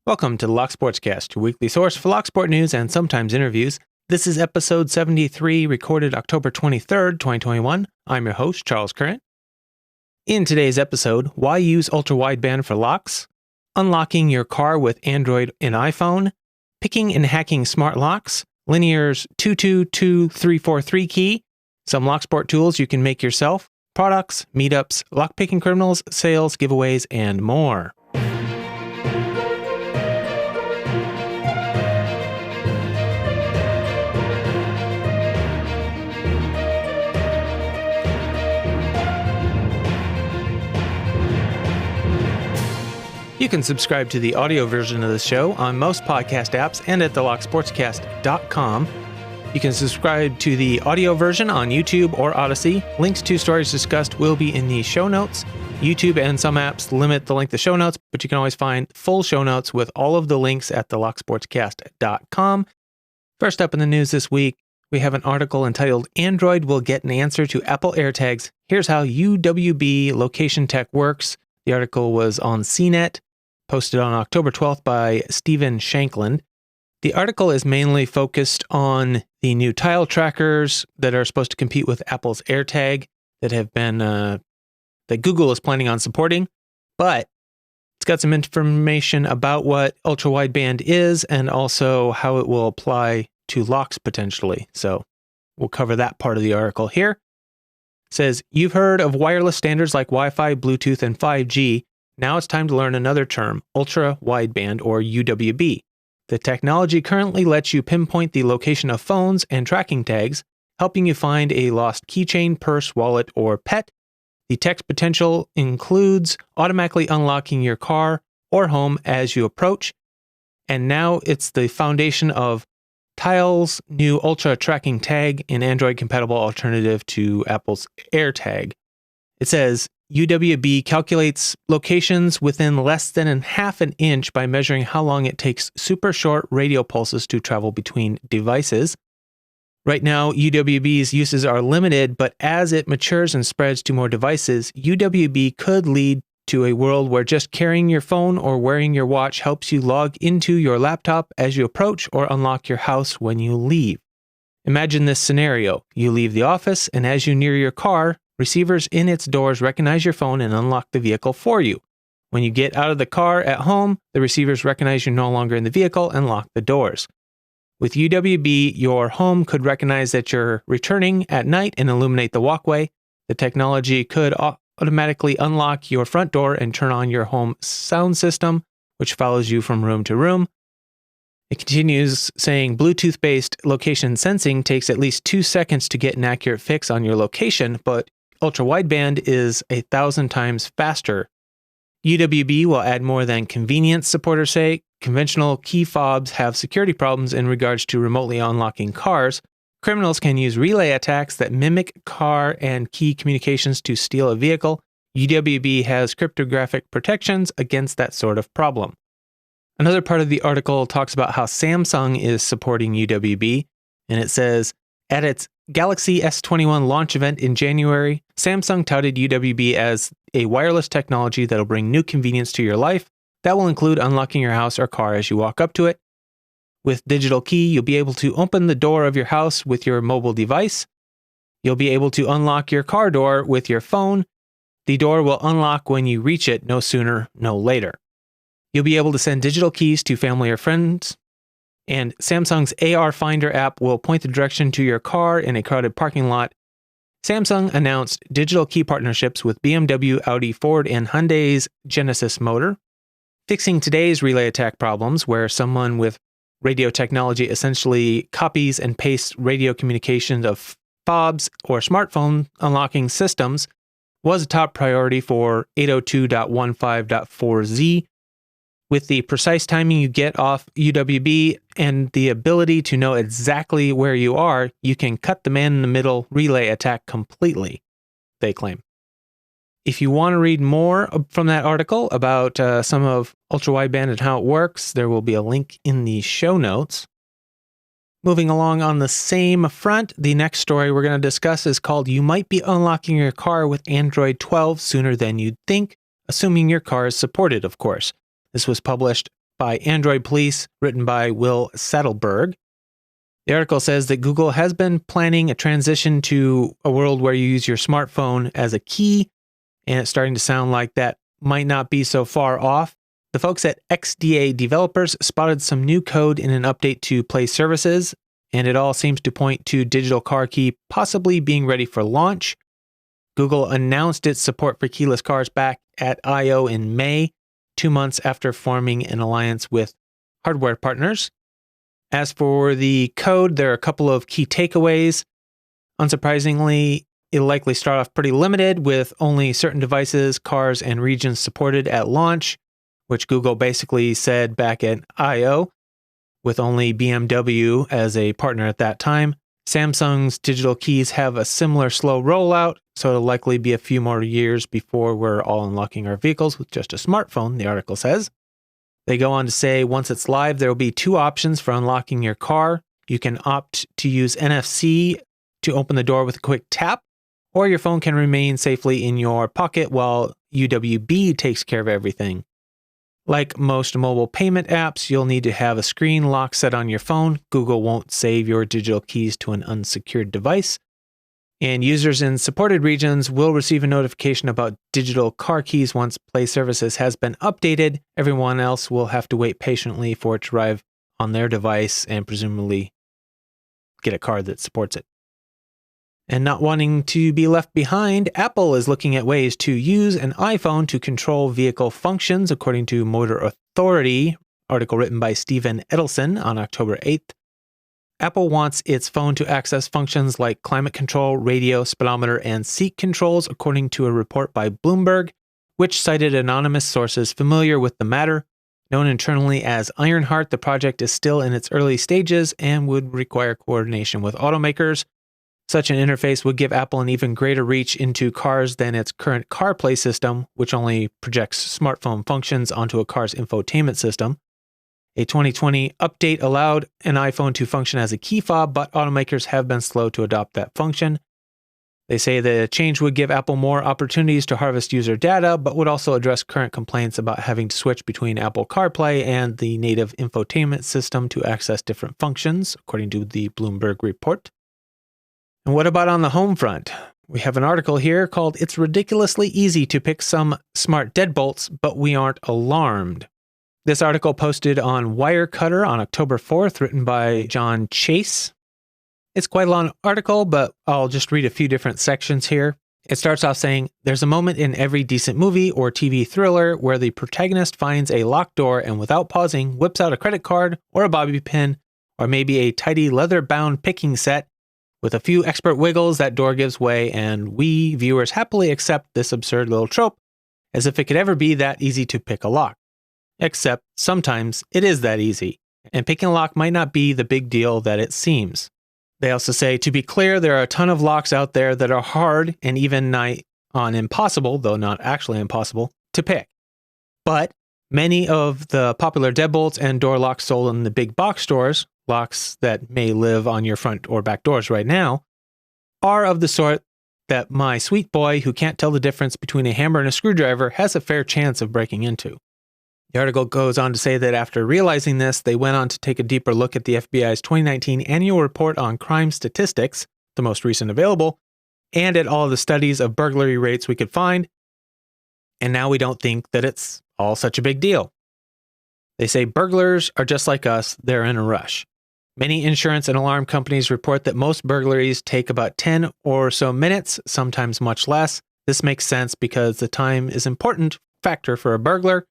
Welcome to the Locksportscast, your weekly source for Locksport news and sometimes interviews. This is episode 73, recorded October 23rd, 2021. I'm your host, Charles Current. In today's episode, why use ultra-wideband for locks, unlocking your car with Android and iPhone, picking and hacking smart locks, Linear's 222343 key, some Locksport tools you can make yourself, products, meetups, lockpicking criminals, sales, giveaways, and more. You can subscribe to the audio version of the show on most podcast apps and at thelocksportscast.com. You can subscribe to the audio version on YouTube or Odyssey. Links to stories discussed will be in the show notes. YouTube and some apps limit the length of show notes, but you can always find full show notes with all of the links at thelocksportscast.com. First up in the news this week, we have an article entitled Android Will Get an Answer to Apple AirTags. Here's how UWB location tech works. The article was on CNET. Posted on October 12th by Stephen Shankland. The article is mainly focused on the new tile trackers that are supposed to compete with Apple's AirTag that have been, that Google is planning on supporting, but it's got some information about what ultra-wideband is and also how it will apply to locks potentially. So we'll cover that part of the article here. It says, you've heard of wireless standards like Wi-Fi, Bluetooth, and 5G. Now it's time to learn another term, ultra-wideband or UWB. The technology currently lets you pinpoint the location of phones and tracking tags, helping you find a lost keychain, purse, wallet, or pet. The tech's potential includes automatically unlocking your car or home as you approach. And now it's the foundation of Tile's new Ultra tracking tag, an Android-compatible alternative to Apple's AirTag. It says, UWB calculates locations within less than half an inch by measuring how long it takes super short radio pulses to travel between devices. Right now, UWB's uses are limited, but as it matures and spreads to more devices, UWB could lead to a world where just carrying your phone or wearing your watch helps you log into your laptop as you approach or unlock your house when you leave. Imagine this scenario. You leave the office, and as you near your car, receivers in its doors recognize your phone and unlock the vehicle for you. When you get out of the car at home, the receivers recognize you're no longer in the vehicle and lock the doors. With UWB, your home could recognize that you're returning at night and illuminate the walkway. The technology could automatically unlock your front door and turn on your home sound system, which follows you from room to room. It continues saying Bluetooth-based location sensing takes at least 2 seconds to get an accurate fix on your location, but ultra-wideband is 1,000 times faster. UWB will add more than convenience, supporters say. Conventional key fobs have security problems in regards to remotely unlocking cars. Criminals can use relay attacks that mimic car and key communications to steal a vehicle. UWB has cryptographic protections against that sort of problem. Another part of the article talks about how Samsung is supporting UWB, and it says, at its Galaxy S21 launch event in January, Samsung touted UWB as a wireless technology that'll bring new convenience to your life. That will include unlocking your house or car as you walk up to it. With Digital Key, you'll be able to open the door of your house with your mobile device. You'll be able to unlock your car door with your phone. The door will unlock when you reach it, no sooner, no later. You'll be able to send digital keys to family or friends. And Samsung's AR Finder app will point the direction to your car in a crowded parking lot. Samsung announced digital key partnerships with BMW, Audi, Ford, and Hyundai's Genesis Motor. Fixing today's relay attack problems, where someone with radio technology essentially copies and pastes radio communications of fobs or smartphone unlocking systems, was a top priority for 802.15.4z. With the precise timing you get off UWB and the ability to know exactly where you are, you can cut the man-in-the-middle relay attack completely, they claim. If you want to read more from that article about some of ultra-wideband and how it works, there will be a link in the show notes. Moving along on the same front, the next story we're going to discuss is called You Might Be Unlocking Your Car with Android 12 Sooner Than You'd Think, assuming your car is supported, of course. This was published by Android Police, written by Will Saddleberg. The article says that Google has been planning a transition to a world where you use your smartphone as a key, and it's starting to sound like that might not be so far off. The folks at XDA Developers spotted some new code in an update to Play Services, and it all seems to point to Digital Car Key possibly being ready for launch. Google announced its support for keyless cars back at I/O in May, 2 months after forming an alliance with hardware partners. As for the code, there are a couple of key takeaways. Unsurprisingly, it'll likely start off pretty limited with only certain devices, cars, and regions supported at launch, which Google basically said back at I/O, with only BMW as a partner at that time. Samsung's digital keys have a similar slow rollout, so it'll likely be a few more years before we're all unlocking our vehicles with just a smartphone, the article says. They go on to say once it's live, there will be 2 options for unlocking your car. You can opt to use NFC to open the door with a quick tap, or your phone can remain safely in your pocket while UWB takes care of everything. Like most mobile payment apps, you'll need to have a screen lock set on your phone. Google won't save your digital keys to an unsecured device. And users in supported regions will receive a notification about digital car keys once Play Services has been updated. Everyone else will have to wait patiently for it to arrive on their device and presumably get a car that supports it. And not wanting to be left behind, Apple is looking at ways to use an iPhone to control vehicle functions, according to Motor Authority, article written by Stephen Edelson on October 8th. Apple wants its phone to access functions like climate control, radio, speedometer, and seat controls, according to a report by Bloomberg, which cited anonymous sources familiar with the matter. Known internally as Ironheart, the project is still in its early stages and would require coordination with automakers. Such an interface would give Apple an even greater reach into cars than its current CarPlay system, which only projects smartphone functions onto a car's infotainment system. A 2020 update allowed an iPhone to function as a key fob, but automakers have been slow to adopt that function. They say the change would give Apple more opportunities to harvest user data, but would also address current complaints about having to switch between Apple CarPlay and the native infotainment system to access different functions, according to the Bloomberg report. And what about on the home front? We have an article here called "It's Ridiculously Easy to Pick Some Smart Deadbolts, but We Aren't Alarmed." This article posted on Wirecutter on October 4th, written by John Chase. It's quite a long article, but I'll just read a few different sections here. It starts off saying, there's a moment in every decent movie or TV thriller where the protagonist finds a locked door and without pausing, whips out a credit card or a bobby pin, or maybe a tidy leather-bound picking set. With a few expert wiggles, that door gives way, and we, viewers, happily accept this absurd little trope, as if it could ever be that easy to pick a lock. Except, sometimes it is that easy, and picking a lock might not be the big deal that it seems. They also say, to be clear, there are a ton of locks out there that are hard and even nigh on impossible, though not actually impossible, to pick. But many of the popular deadbolts and door locks sold in the big box stores, locks that may live on your front or back doors right now, are of the sort that my sweet boy who can't tell the difference between a hammer and a screwdriver has a fair chance of breaking into. The article goes on to say that after realizing this, they went on to take a deeper look at the FBI's 2019 annual report on crime statistics, the most recent available, and at all the studies of burglary rates we could find, and now we don't think that it's all such a big deal. They say burglars are just like us, they're in a rush. Many insurance and alarm companies report that most burglaries take about 10 or so minutes, sometimes much less. This makes sense because the time is an important factor for a burglar.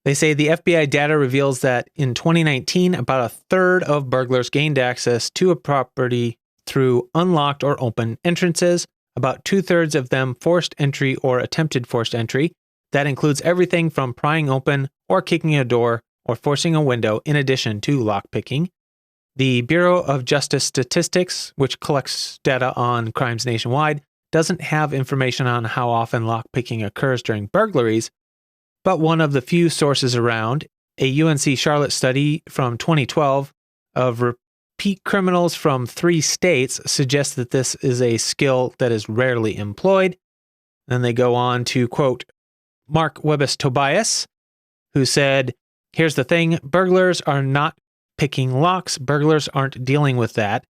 They say the FBI data reveals that in 2019, about a third of burglars gained access to a property through unlocked or open entrances, about 2/3 of them forced entry or attempted forced entry. That includes everything from prying open or kicking a door or forcing a window in addition to lockpicking. The Bureau of Justice Statistics, which collects data on crimes nationwide, doesn't have information on how often lockpicking occurs during burglaries, but one of the few sources around, a UNC Charlotte study from 2012 of repeat criminals from 3 states, suggests that this is a skill that is rarely employed. Then they go on to quote Mark Webber Tobias, who said, Here's the thing. Burglars are not picking locks. Burglars aren't dealing with that.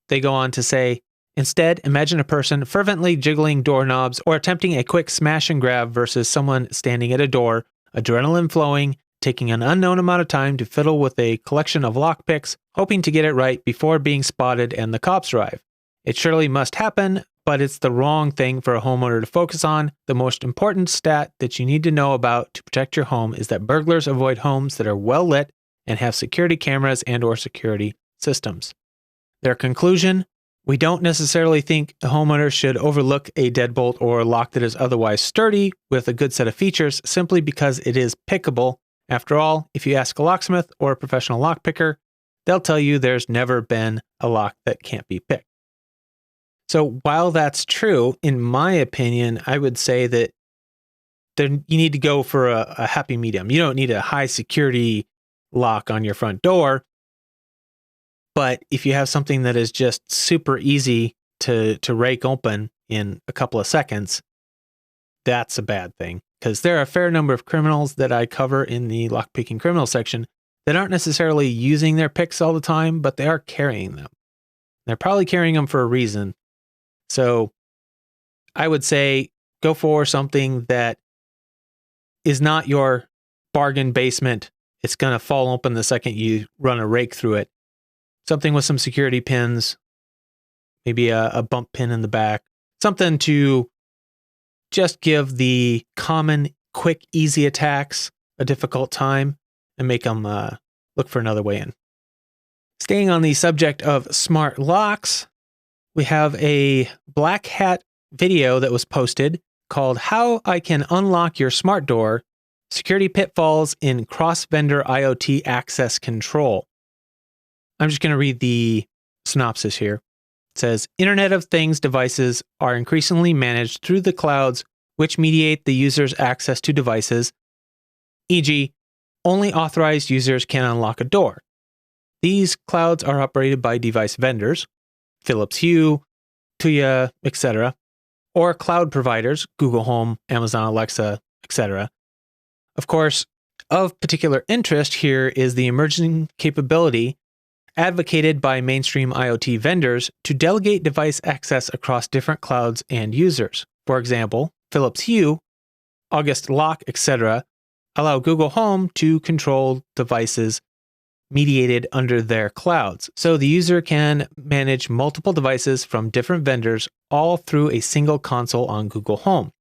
They go on to say, instead, imagine a person fervently jiggling doorknobs or attempting a quick smash and grab versus someone standing at a door, adrenaline flowing, taking an unknown amount of time to fiddle with a collection of lockpicks, hoping to get it right before being spotted and the cops arrive. It surely must happen, but it's the wrong thing for a homeowner to focus on. The most important stat that you need to know about to protect your home is that burglars avoid homes that are well lit and have security cameras and/or security systems. Their conclusion: we don't necessarily think a homeowner should overlook a deadbolt or a lock that is otherwise sturdy with a good set of features simply because it is pickable. After all, if you ask a locksmith or a professional lockpicker, they'll tell you there's never been a lock that can't be picked. So while that's true, in my opinion, I would say that you need to go for a happy medium. You don't need a high security lock on your front door. But if you have something that is just super easy to rake open in a couple of seconds, that's a bad thing. Because there are a fair number of criminals that I cover in the lockpicking criminal section that aren't necessarily using their picks all the time, but they are carrying them. They're probably carrying them for a reason. So I would say go for something that is not your bargain basement. It's going to fall open the second you run a rake through it. Something with some security pins, maybe a bump pin in the back, something to just give the common, quick, easy attacks a difficult time and make them look for another way in. Staying on the subject of smart locks, we have a Black Hat video that was posted called How I Can Unlock Your Smart Door, Security Pitfalls in Cross-Vendor IoT Access Control. I'm just going to read the synopsis here. It says, Internet of Things devices are increasingly managed through the clouds, which mediate the user's access to devices, e.g., only authorized users can unlock a door. These clouds are operated by device vendors, Philips Hue, Tuya, etc., or cloud providers, Google Home, Amazon Alexa, etc. Of course, of particular interest here is the emerging capability advocated by mainstream IoT vendors to delegate device access across different clouds and users. For example, Philips Hue, August Lock, etc. allow Google Home to control devices mediated under their clouds, so the user can manage multiple devices from different vendors all through a single console on Google Home.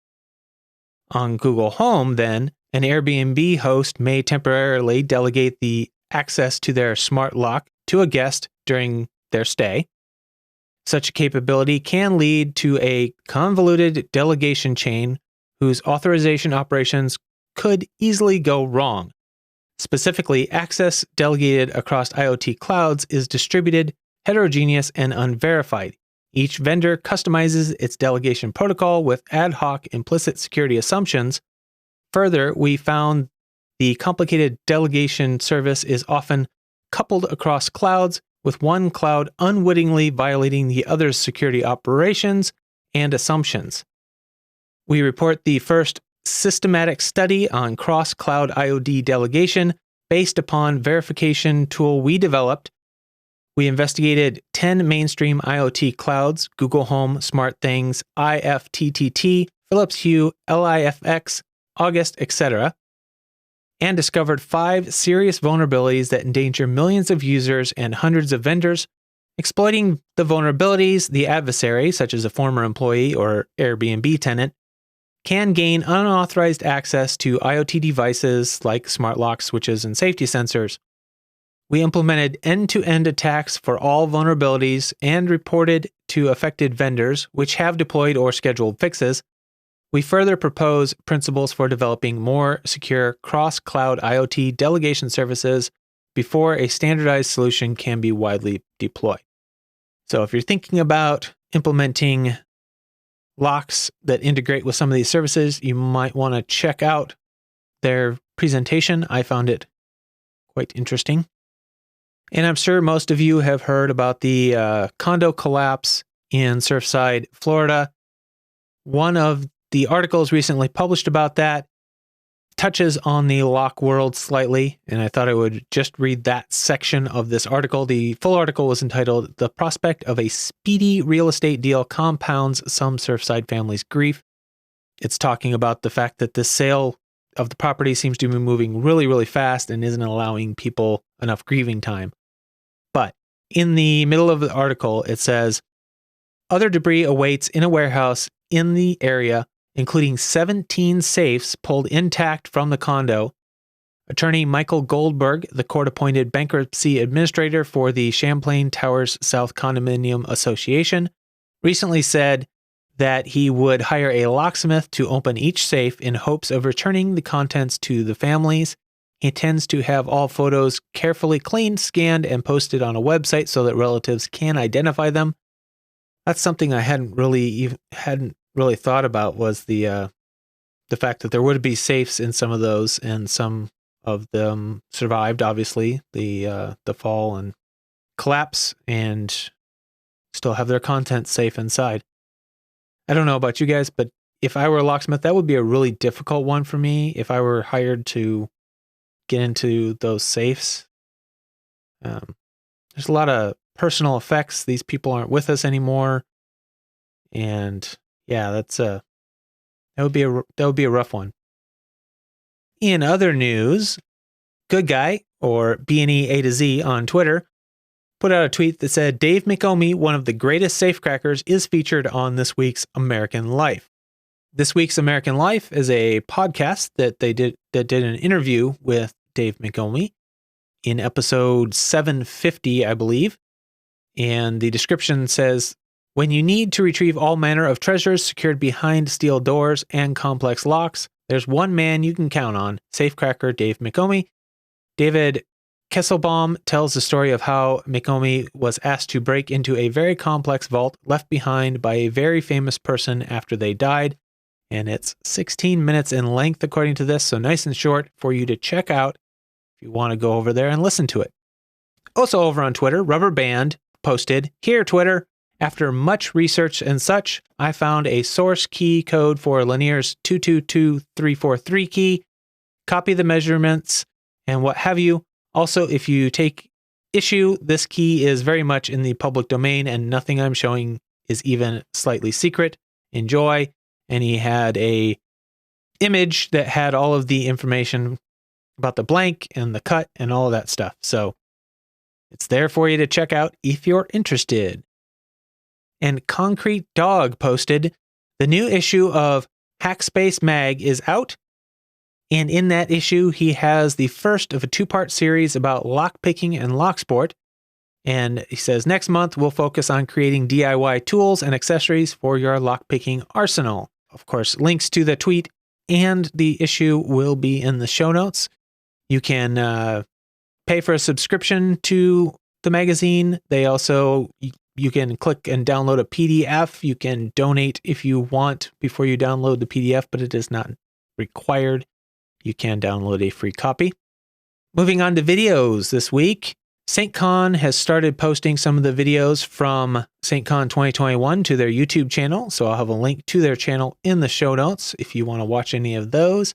On Google Home, then, an Airbnb host may temporarily delegate the access to their smart lock to a guest during their stay. Such a capability can lead to a convoluted delegation chain whose authorization operations could easily go wrong. Specifically, access delegated across IoT clouds is distributed, heterogeneous, and unverified. Each vendor customizes its delegation protocol with ad hoc implicit security assumptions. Further, we found the complicated delegation service is often coupled across clouds, with one cloud unwittingly violating the other's security operations and assumptions. We report the first systematic study on cross-cloud IoT delegation based upon verification tool we developed. We investigated 10 mainstream IoT clouds, Google Home, SmartThings, IFTTT, Philips Hue, LIFX, August, etc., and discovered 5 serious vulnerabilities that endanger millions of users and hundreds of vendors. Exploiting the vulnerabilities, the adversary, such as a former employee or Airbnb tenant, can gain unauthorized access to IoT devices like smart lock switches and safety sensors. We implemented end-to-end attacks for all vulnerabilities and reported to affected vendors, which have deployed or scheduled fixes. We further propose principles for developing more secure cross-cloud IoT delegation services before a standardized solution can be widely deployed. So if you're thinking about implementing locks that integrate with some of these services, you might want to check out their presentation. I found it quite interesting. And I'm sure most of you have heard about the condo collapse in Surfside, Florida. One of the articles recently published about that touches on the lock world slightly, and I thought I would just read that section of this article. The full article was entitled, "The Prospect of a Speedy Real Estate Deal Compounds Some Surfside Families' Grief." It's talking about the fact that the sale of the property seems to be moving really, really fast and isn't allowing people enough grieving time. But in the middle of the article, it says, other debris awaits in a warehouse in the area, including 17 safes pulled intact from the condo. Attorney Michael Goldberg, the court-appointed bankruptcy administrator for the Champlain Towers South Condominium Association, recently said that he would hire a locksmith to open each safe in hopes of returning the contents to the families. He intends to have all photos carefully cleaned, scanned, and posted on a website so that relatives can identify them. That's something I hadn't really thought about, was the fact that there would be safes in some of those, and some of them survived, obviously, the fall and collapse, and still have their contents safe inside. I don't know about you guys, but if I were a locksmith, that would be a really difficult one for me if I were hired to get into those safes. There's a lot of personal effects. These people aren't with us anymore. And yeah, that would be a rough one. In other news, Good Guy, or B&E A to Z on Twitter, put out a tweet that said, Dave McOmie, one of the greatest safecrackers, is featured on this week's American Life. This week's American Life is a podcast that did an interview with Dave McOmie in episode 750, I believe. And the description says, when you need to retrieve all manner of treasures secured behind steel doors and complex locks, there's one man you can count on, safecracker Dave McOmie. David Kesselbaum tells the story of how McOmie was asked to break into a very complex vault left behind by a very famous person after they died. And it's 16 minutes in length, according to this, so nice and short for you to check out if you want to go over there and listen to it. Also over on Twitter, Rubber Band posted, here Twitter, after much research and such, I found a source key code for Lanier's 222343 key. Copy the measurements and what have you. Also, if you take issue, this key is very much in the public domain and nothing I'm showing is even slightly secret. Enjoy. And he had a image that had all of the information about the blank and the cut and all of that stuff. So it's there for you to check out if you're interested. And Concrete Dog posted, the new issue of HackSpace Mag is out. And in that issue, he has the first of a two-part series about lockpicking and Locksport. And he says, next month, we'll focus on creating DIY tools and accessories for your lockpicking arsenal. Of course, links to the tweet and the issue will be in the show notes. You can pay for a subscription to the magazine. They also, you can click and download a PDF. You can donate if you want before you download the PDF, but it is not required. You can download a free copy. Moving on to videos this week. SAINTCON has started posting some of the videos from SAINTCON 2021 to their YouTube channel, so I'll have a link to their channel in the show notes if you want to watch any of those.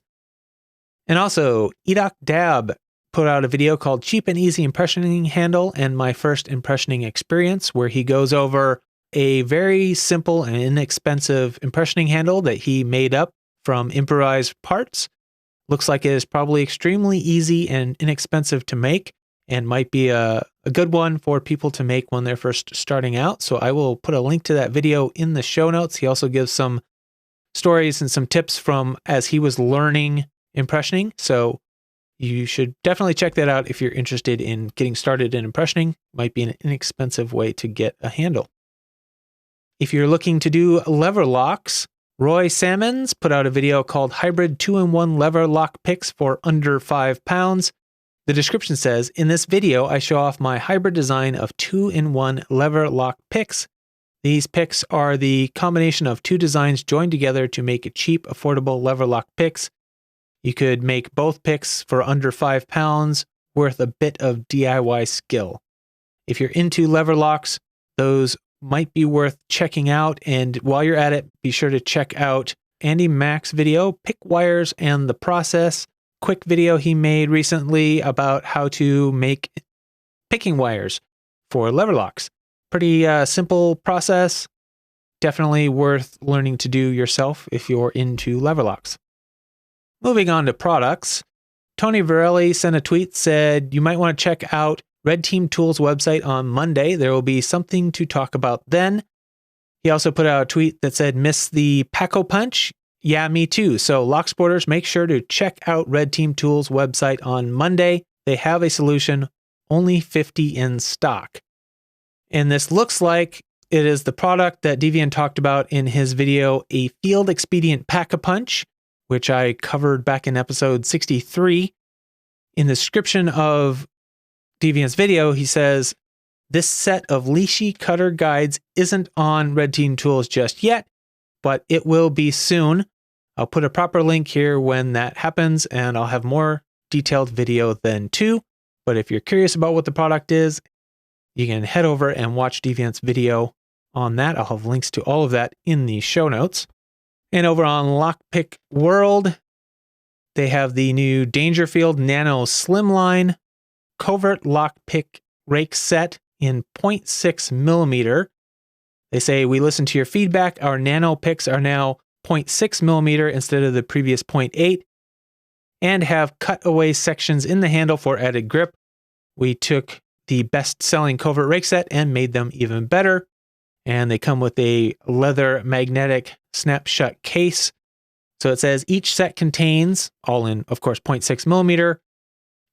And also, Edok Dab put out a video called Cheap and Easy Impressioning Handle and My First Impressioning Experience, where he goes over a very simple and inexpensive impressioning handle that he made up from improvised parts. Looks like it is probably extremely easy and inexpensive to make, and might be a good one for people to make when they're first starting out. So I will put a link to that video in the show notes. He also gives some stories and some tips from as he was learning impressioning. So you should definitely check that out if you're interested in getting started in impressioning. Might be an inexpensive way to get a handle. If you're looking to do lever locks, Roy Salmons put out a video called Hybrid 2-in-1 Lever Lock Picks for Under £5. The description says, in this video, I show off my hybrid design of 2-in-1 lever lock picks. These picks are the combination of two designs joined together to make cheap, affordable lever lock picks. You could make both picks for under £5, worth a bit of DIY skill. If you're into lever locks, those might be worth checking out. And while you're at it, be sure to check out Andy Mack's video, Pick Wires and the Process. quick video he made recently about how to make picking wires for lever locks. Pretty simple process. Definitely worth learning to do yourself if you're into lever locks. Moving on to products, Tony Varelli sent a tweet, said you might want to check out Red Team Tools website on Monday. There will be something to talk about then. He also put out a tweet that said, miss the Pack-O-Punch? Yeah, me too. So Locksporters, make sure to check out Red Team Tools website on Monday. They have a solution, only 50 in stock. And this looks like it is the product that Deviant talked about in his video, a Field Expedient Pack-A-Punch, which I covered back in episode 63. In the description of Deviant's video, he says, this set of leashy cutter guides isn't on Red Team Tools just yet, but it will be soon. I'll put a proper link here when that happens, and I'll have more detailed video then too. But if you're curious about what the product is, you can head over and watch Deviant's video on that. I'll have links to all of that in the show notes. And over on Lockpick World, they have the new Dangerfield Nano Slimline Covert Lockpick Rake Set in 0.6 millimeter. They say, we listened to your feedback. Our nano picks are now 0.6 millimeter instead of the previous 0.8 and have cutaway sections in the handle for added grip. We took the best-selling Covert Rake Set and made them even better. And they come with a leather magnetic snap-shut case. So it says each set contains, all in, of course, 0.6 millimeter,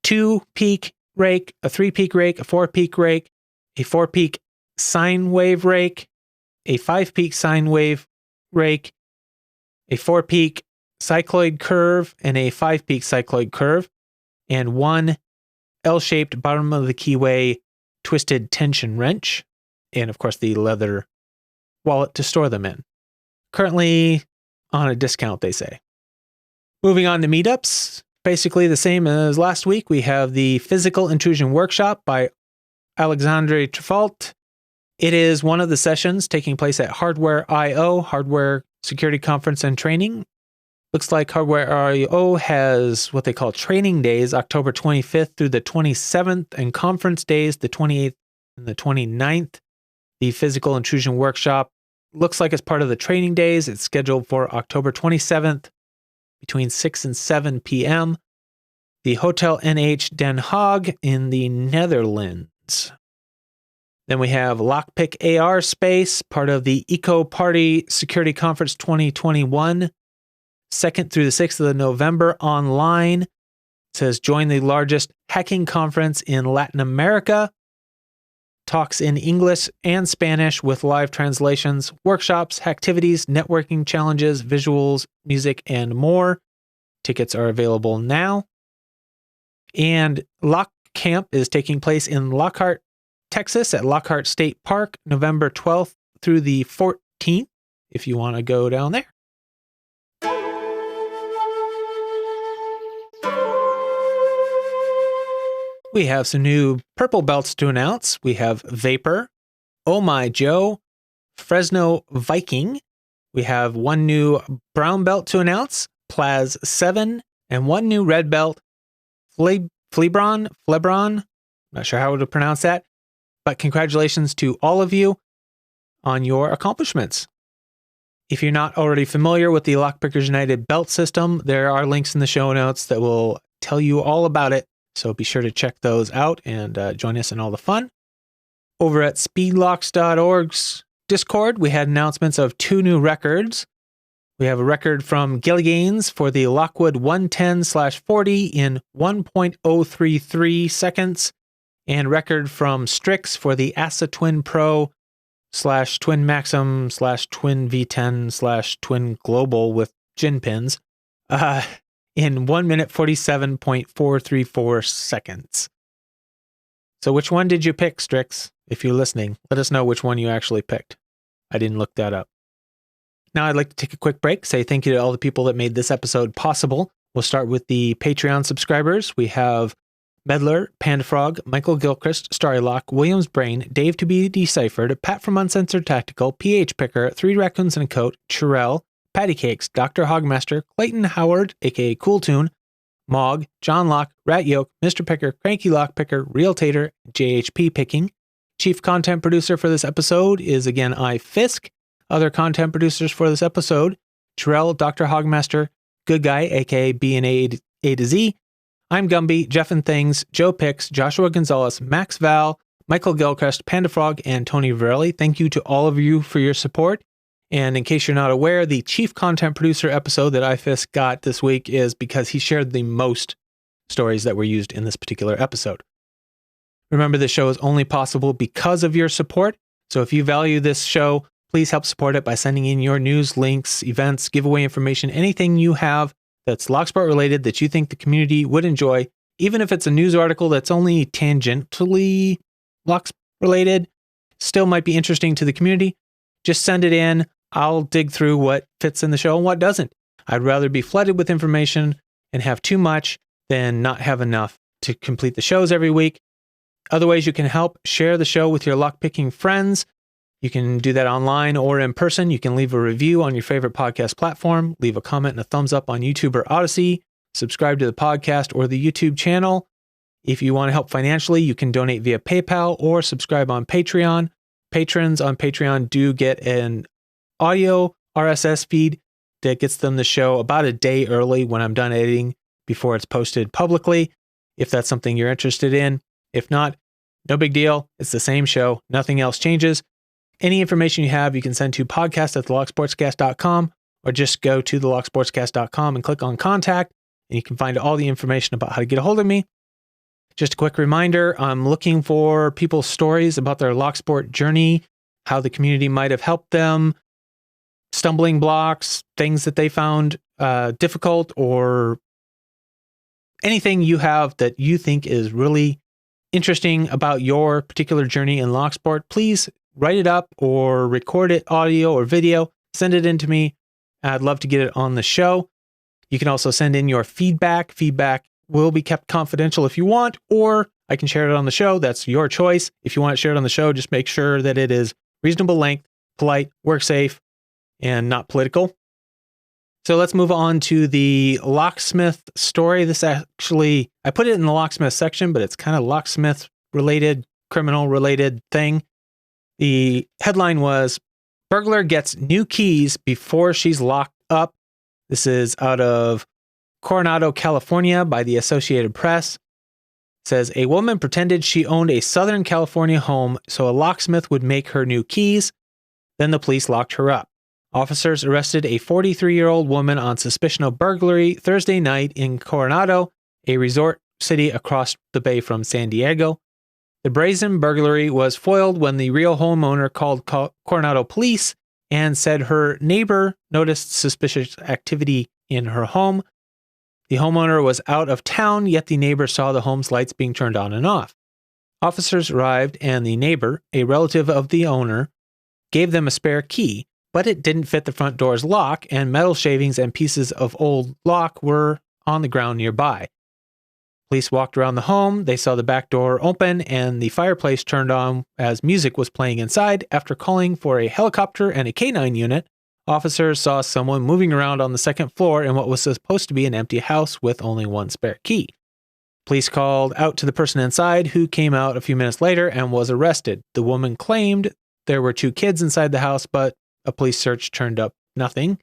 2-peak rake, a 3-peak rake, a 4-peak rake, a 4-peak sine wave rake, a 5-peak sine wave rake, a 4-peak cycloid curve, and a 5-peak cycloid curve, and one L-shaped bottom of the keyway twisted tension wrench, and of course the leather wallet to store them in. Currently on a discount, they say. Moving on to Meetups, basically the same as last week. We have the Physical Intrusion Workshop by Alexandre Trefalt. It is one of the sessions taking place at Hardware I/O, Hardware Security Conference and Training. Looks like Hardware I/O has what they call training days, October 25th through the 27th, and conference days, the 28th and the 29th. The Physical Intrusion Workshop looks like it's part of the training days. It's scheduled for October 27th between 6 and 7 p.m. The Hotel NH Den Haag in the Netherlands. Then we have Lockpick AR Space, part of the Eco Party Security Conference 2021, 2nd through the 6th of November online. It says join the largest hacking conference in Latin America. Talks in English and Spanish with live translations, workshops, activities, networking challenges, visuals, music, and more. Tickets are available now. And Lock Camp is taking place in Lockhart, Texas at Lockhart State Park, November 12th through the 14th, if you want to go down there. We have some new purple belts to announce. We have Vapor, Oh My Joe, Fresno Viking. We have one new brown belt to announce, Plaz 7, and one new red belt, Flebron, not sure how to pronounce that, but congratulations to all of you on your accomplishments. If you're not already familiar with the Lockpickers United belt system, there are links in the show notes that will tell you all about it. So be sure to check those out and join us in all the fun. Over at Speedlocks.org's Discord, we had announcements of 2 new records. We have a record from Gilliganes for the Lockwood 110/40 in 1.033 seconds, and record from Strix for the ASA Twin Pro /Twin Maxim /Twin V10 /Twin Global with gin pins. In 1 minute 47.434 seconds. So which one did you pick, Strix? If you're listening, let us know which one you actually picked. I didn't look that up. Now I'd like to take a quick break, say thank you to all the people that made this episode possible. We'll start with the Patreon subscribers. We have Medler, Pandafrog, Michael Gilchrist, Starrylock, Williams Brain, Dave to be Deciphered, Pat from Uncensored Tactical, PH Picker, 3 Raccoons and a Coat, Chirel, Patty Cakes, Dr. Hogmaster, Clayton Howard, aka Cool Tune, Mog, John Lock, Rat Yoke, Mr. Picker, Cranky Lockpicker, Real Tater, JHP Picking. Chief content producer for this episode is again I, Fisk. Other content producers for this episode, Terrell, DoctorHogmaster, Good Guy, aka B and A to Z. I'm Gumby, Jeff and Things, Joe Picks, Joshua Gonzalez, Max Val, Michael Gilchrist, Panda Frog, and Tony Varelli. Thank you to all of you for your support. And in case you're not aware, the chief content producer episode that iFisk got this week is because he shared the most stories that were used in this particular episode. Remember, this show is only possible because of your support. So if you value this show, please help support it by sending in your news, links, events, giveaway information, anything you have that's Locksport related that you think the community would enjoy, even if it's a news article that's only tangentially Locksport related, still might be interesting to the community. Just send it in. I'll dig through what fits in the show and what doesn't. I'd rather be flooded with information and have too much than not have enough to complete the shows every week. Other ways you can help: share the show with your lockpicking friends. You can do that online or in person. You can leave a review on your favorite podcast platform, leave a comment and a thumbs up on YouTube or Odyssey, subscribe to the podcast or the YouTube channel. If you want to help financially, you can donate via PayPal or subscribe on Patreon. Patrons on Patreon do get an audio RSS feed that gets them the show about a day early when I'm done editing before it's posted publicly, if that's something you're interested in. If not, no big deal. It's the same show. Nothing else changes. Any information you have, you can send to podcast@thelocksportscast.com or just go to thelocksportscast.com and click on contact, and you can find all the information about how to get a hold of me. Just a quick reminder, I'm looking for people's stories about their Locksport journey, how the community might have helped them, stumbling blocks, things that they found difficult, or anything you have that you think is really interesting about your particular journey in Locksport. Please write it up or record it audio or video, send it in to me. I'd love to get it on the show. You can also send in your feedback. Feedback will be kept confidential if you want, or I can share it on the show. That's your choice. If you want to share it on the show, just make sure that it is reasonable length, polite, work safe, and not political. So let's move on to the Locksmith story. This actually, I put it in the Locksmith section, but it's kind of locksmith related, criminal related thing. The headline was, "Burglar Gets New Keys Before She's Locked Up." This is out of Coronado, California by the Associated Press. It says, a woman pretended she owned a Southern California home so a locksmith would make her new keys. Then the police locked her up. Officers arrested a 43-year-old woman on suspicion of burglary Thursday night in Coronado, a resort city across the bay from San Diego. The brazen burglary was foiled when the real homeowner called Coronado police and said her neighbor noticed suspicious activity in her home. The homeowner was out of town, yet the neighbor saw the home's lights being turned on and off. Officers arrived and the neighbor, a relative of the owner, gave them a spare key, but it didn't fit the front door's lock, and metal shavings and pieces of old lock were on the ground nearby. Police walked around the home. They saw the back door open and the fireplace turned on as music was playing inside. After calling for a helicopter and a K9 unit, officers saw someone moving around on the second floor in what was supposed to be an empty house with only one spare key. Police called out to the person inside, who came out a few minutes later and was arrested. The woman claimed there were 2 kids inside the house, but a police search turned up nothing.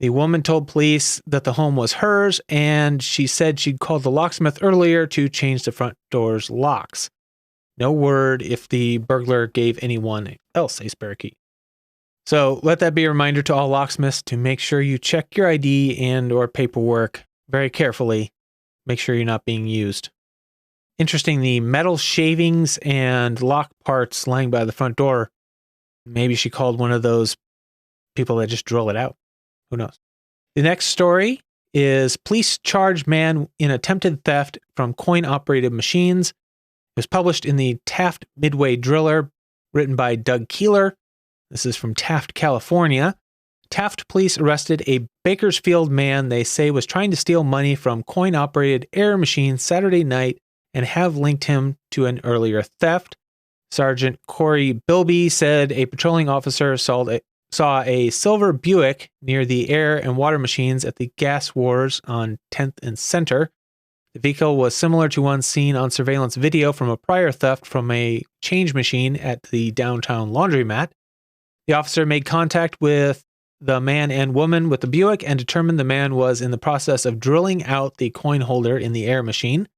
The woman told police that the home was hers, and she said she'd called the locksmith earlier to change the front door's locks. No word if the burglar gave anyone else a spare key. So let that be a reminder to all locksmiths to make sure you check your ID and or paperwork very carefully. Make sure you're not being used. Interesting, the metal shavings and lock parts lying by the front door. Maybe she called one of those people that just drill it out. Who knows? The next story is police charge man in attempted theft from coin-operated machines. It was published in the Taft Midway Driller, written by Doug Keeler. This is from Taft, California. Taft police arrested a Bakersfield man they say was trying to steal money from coin-operated error machines Saturday night and have linked him to an earlier theft. Sergeant Corey Bilby said a patrolling officer saw a silver Buick near the air and water machines at the Gas Wars on 10th and Center. The vehicle was similar to one seen on surveillance video from a prior theft from a change machine at the downtown laundromat. The officer made contact with the man and woman with the Buick and determined the man was in the process of drilling out the coin holder in the air machine.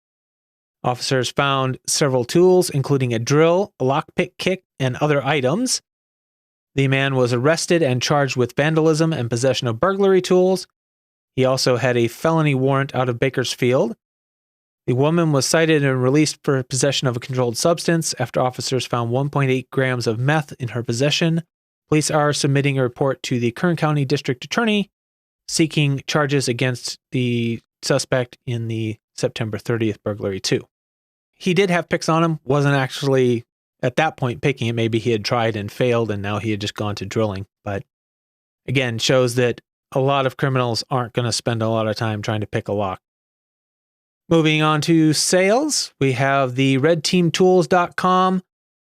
Officers found several tools, including a drill, a lockpick kit, and other items. The man was arrested and charged with vandalism and possession of burglary tools. He also had a felony warrant out of Bakersfield. The woman was cited and released for possession of a controlled substance after officers found 1.8 grams of meth in her possession. Police are submitting a report to the Kern County District Attorney seeking charges against the suspect in the September 30th burglary too. He did have picks on him, wasn't actually at that point picking it. Maybe he had tried and failed and now he had just gone to drilling. But again, shows that a lot of criminals aren't going to spend a lot of time trying to pick a lock. Moving on to sales, we have the redteamtools.com.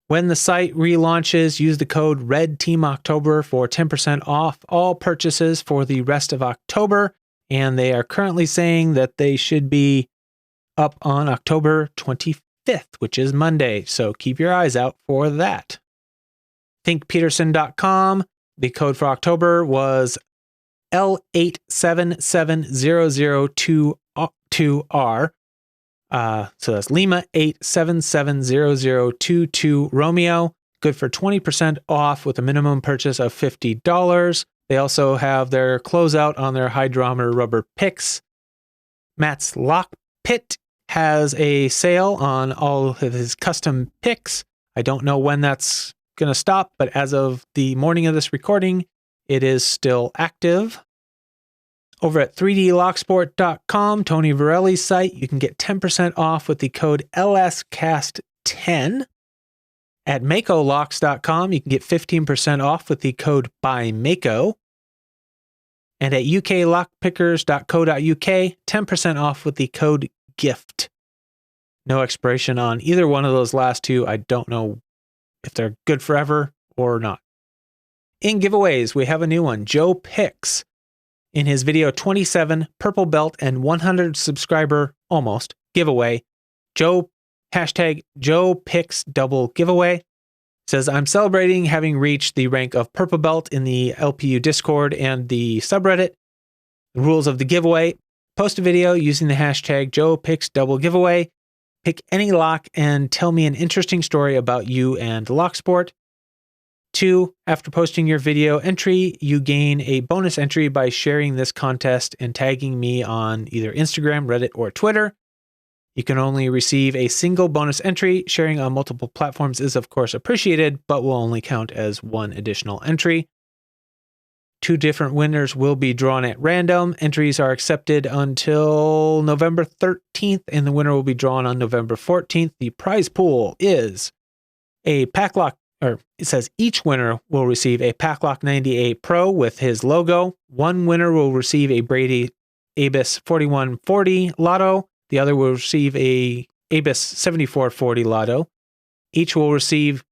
When the site relaunches, use the code REDTEAMOctober for 10% off all purchases for the rest of October. And they are currently saying that they should be up on October 25th, which is Monday. So keep your eyes out for that. thinkpeterson.com. The code for October was L8770022R. So that's Lima 8770022 Romeo. Good for 20% off with a minimum purchase of $50. They also have their closeout on their hydrometer rubber picks. Matt's Lock Pit has a sale on all of his custom picks. I don't know when that's going to stop, but as of the morning of this recording, it is still active. Over at 3dlocksport.com, Tony Varelli's site, you can get 10% off with the code LSCast10. At MakoLocks.com, you can get 15% off with the code BYMAKO. And at uklockpickers.co.uk, 10% off with the code GIFT. No expiration on either one of those last two. I don't know if they're good forever or not. In giveaways, we have a new one. Joe Picks. In his video 27, Purple Belt and 100 subscriber almost giveaway, hashtag Joe Picks double giveaway says, I'm celebrating having reached the rank of Purple Belt in the LPU Discord and the subreddit. The rules of the giveaway: post a video using the hashtag Joe Picks double giveaway, pick any lock and tell me an interesting story about you and Locksport. 2, after posting your video entry, you gain a bonus entry by sharing this contest and tagging me on either Instagram, Reddit, or Twitter. You can only receive a single bonus entry. Sharing on multiple platforms is, of course, appreciated, but will only count as one additional entry. 2 different winners will be drawn at random. Entries are accepted until November 13th, and the winner will be drawn on November 14th. The prize pool is a Packlock. It says each winner will receive a Packlock 98 Pro with his logo. One winner will receive a Brady Abus 4140 Lotto. The other will receive a Abus 7440 Lotto. Each will receive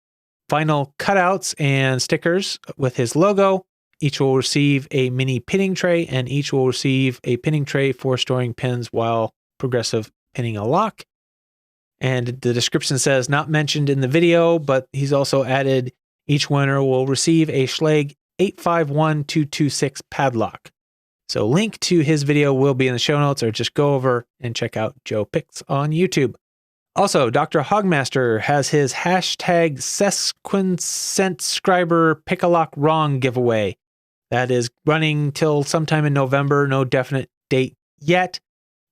vinyl cutouts and stickers with his logo. Each will receive a mini pinning tray, and each will receive a pinning tray for storing pins while progressive pinning a lock. And the description says, not mentioned in the video, but he's also added each winner will receive a Schlage 851226 padlock. So link to his video will be in the show notes, or just go over and check out Joe Picks on YouTube. Also, DoctorHogmaster has his hashtag sesquicentscriber pick a lock wrong giveaway. That is running till sometime in November, no definite date yet.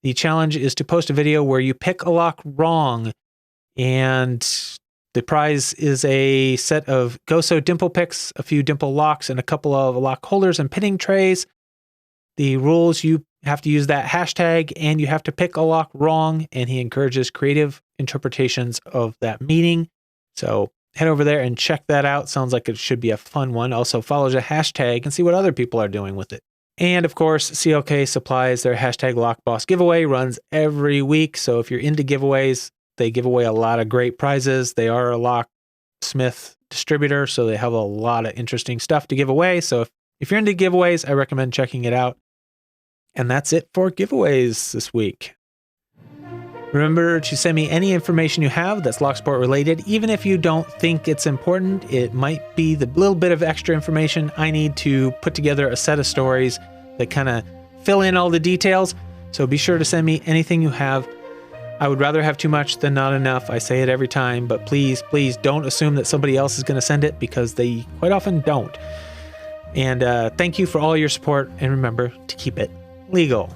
The challenge is to post a video where you pick a lock wrong, and the prize is a set of Goso dimple picks, a few dimple locks, and a couple of lock holders and pinning trays. The rules: you have to use that hashtag, and you have to pick a lock wrong, and he encourages creative interpretations of that meaning. So head over there and check that out. Sounds like it should be a fun one. Also follow the hashtag and see what other people are doing with it. And of course, CLK Supplies, their hashtag LockBoss giveaway runs every week. So if you're into giveaways, they give away a lot of great prizes. They are a locksmith distributor, so they have a lot of interesting stuff to give away. So if you're into giveaways, I recommend checking it out. And that's it for giveaways this week. Remember to send me any information you have that's Locksport related, even if you don't think it's important. It might be the little bit of extra information I need to put together a set of stories that kind of fill in all the details. So be sure to send me anything you have. I would rather have too much than not enough. I say it every time, but please, please don't assume that somebody else is going to send it, because they quite often don't. And thank you for all your support, and remember to keep it legal.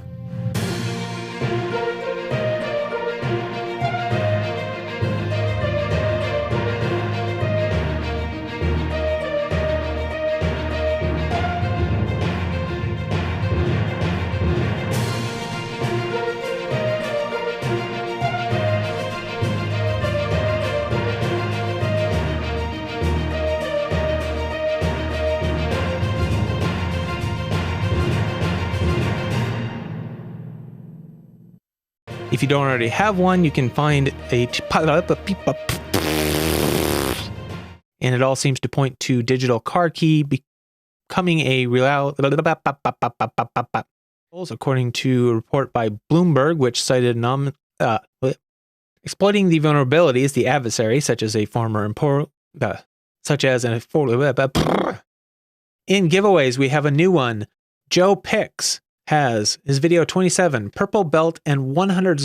If you don't already have one, you can find a... And it all seems to point to digital card key becoming a real... According to a report by Bloomberg, which cited exploiting the vulnerabilities the adversary, such as an In giveaways, we have a new one. Joe Picks has his video 27, purple belt and 100